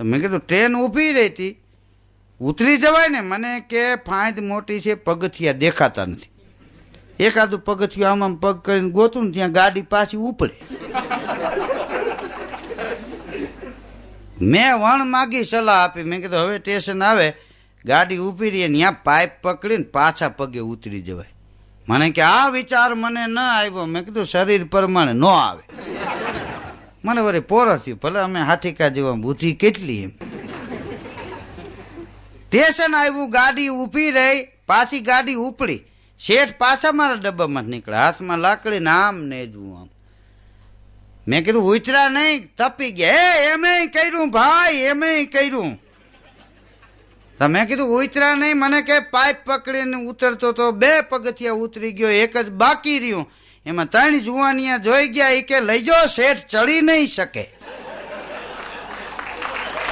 તો મેં કીધું ટ્રેન ઊભી રહી હતી, ઉતરી જવાય ને. મને કે ફાંદ મોટી છે, પગથિયા દેખાતા નથી. એકાદું પગથિયું આમ પગ કરીને ગોતું ને ત્યાં ગાડી પાછી ઉપડે. મેં વણ માગી સલાહ આપી. મેં કીધું હવે સ્ટેશન આવે, ગાડી ઊભી રહી, ત્યાં પાઇપ પકડીને પાછા પગે ઉતરી જવાય. મને કે આ વિચાર મને ન આવ્યો. મેં કીધું શરીર પ્રમાણે ન આવે. મને વળી પોરો થયું, ભલે અમે હાથીકા જેવા બુદ્ધિ કેટલી એમ. સ્ટેશન આવ્યું, ગાડી ઊભી રહી, પાછી ગાડી ઉપડી. શેઠ પાછા મારા ડબ્બામાં નીકળ્યા, હાથમાં લાકડી ને આમ ને જું આમ. મેં કીધું ઉતરા નહીં, તપી ગયા. એમે કર્યું ભાઈ, એમે કર્યું. તો મેં કીધું ઉતરા નહીં. મને કે પાઇપ પકડીને ઉતરતો તો 2 પગથિયા ઉતરી ગયો, 1 જ બાકી રહ્યું. એમાં 3 જુવાનિયા જોઈ ગયા. એ કે લઈ જાઓ, શેઠ ચડી નહીં શકે.